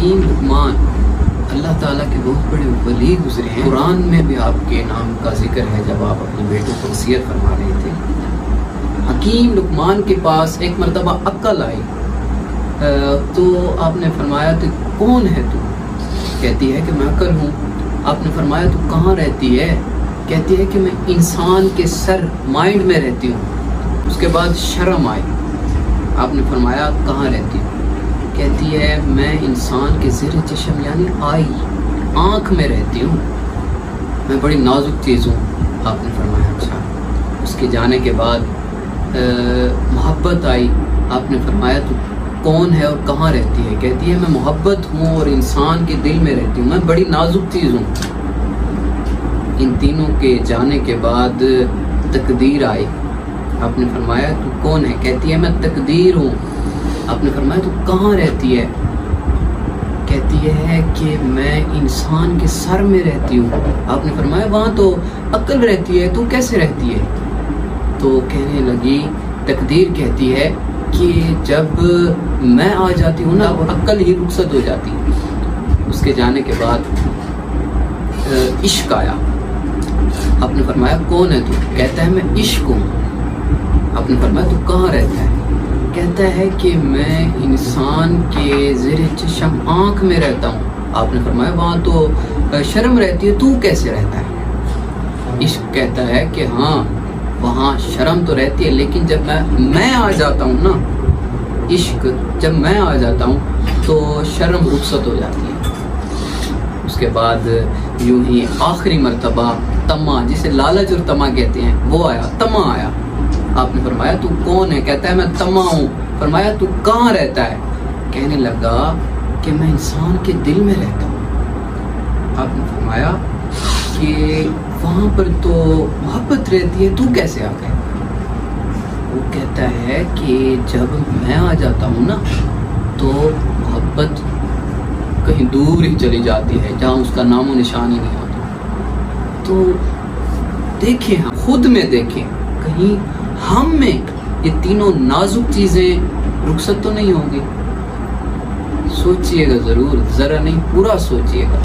حکیم لقمان اللہ تعالیٰ کے بہت بڑے ولی گزرے ہیں. قرآن میں بھی آپ کے نام کا ذکر ہے جب آپ اپنے بیٹوں کو وصیت فرما رہے تھے. حکیم لقمان کے پاس ایک مرتبہ عقل آئی تو آپ نے فرمایا تو کون ہے تو؟ کہتی ہے کہ میں عقل ہوں. آپ نے فرمایا تو کہاں رہتی ہے؟ کہتی ہے کہ میں انسان کے سر مائنڈ میں رہتی ہوں. اس کے بعد شرم آئی. آپ نے فرمایا کہاں رہتی ہوں؟ کہتی ہے میں انسان کے زیر چشم یعنی آئی آنکھ میں رہتی ہوں. میں بڑی نازک چیز ہوں. آپ نے فرمایا اچھا. اس کے جانے کے بعد محبت آئی. آپ نے فرمایا تو کون ہے اور کہاں رہتی ہے؟ کہتی ہے میں محبت ہوں اور انسان کے دل میں رہتی ہوں. میں بڑی نازک چیز ہوں. ان تینوں کے جانے کے بعد تقدیر آئی. آپ نے فرمایا تو کون ہے؟ کہتی ہے میں تقدیر ہوں. آپ نے فرمایا تو کہاں رہتی ہے؟ کہتی ہے کہ میں انسان کے سر میں رہتی ہوں. آپ نے فرمایا وہاں تو عقل رہتی ہے، تو کیسے رہتی ہے؟ تو کہنے لگی تقدیر کہتی ہے کہ جب میں آ جاتی ہوں نا وہ عقل ہی رخصت ہو جاتی. اس کے جانے کے بعد عشق آیا. آپ نے فرمایا کون ہے تو؟ کہتا ہے میں عشق ہوں. آپ نے فرمایا تو کہاں رہتا ہے؟ کہتا ہے کہ میں انسان کے زیر چشم آنکھ میں رہتا ہوں. آپ نے فرمایا وہاں تو شرم رہتی ہے، تو کیسے رہتا ہے؟ عشق کہتا ہے کہ ہاں وہاں شرم تو رہتی ہے لیکن جب میں آ جاتا ہوں نا، عشق جب میں آ جاتا ہوں تو شرم رخصت ہو جاتی ہے. اس کے بعد یوں ہی آخری مرتبہ طمع، جسے لالچ اور طمع کہتے ہیں، وہ آیا. طمع آیا. آپ نے فرمایا تو کون ہے؟ کہتا ہے میں طمع ہوں. فرمایا تو کہاں رہتا ہے؟ کہنے لگا کہ میں انسان کے دل میں رہتا ہوں. آپ نے فرمایا کہ وہاں پر تو محبت رہتی ہے، تو کیسے آ گئے؟ وہ کہتا ہے کہ جب میں آ جاتا ہوں نا تو محبت کہیں دور ہی چلی جاتی ہے جہاں اس کا نام و نشان ہی نہیں ہوتا. تو دیکھیں ہم خود میں دیکھیں کہیں ہم میں یہ تینوں نازک چیزیں رخصت تو نہیں ہوگی. سوچئے گا ضرور، ذرا نہیں پورا سوچئے گا.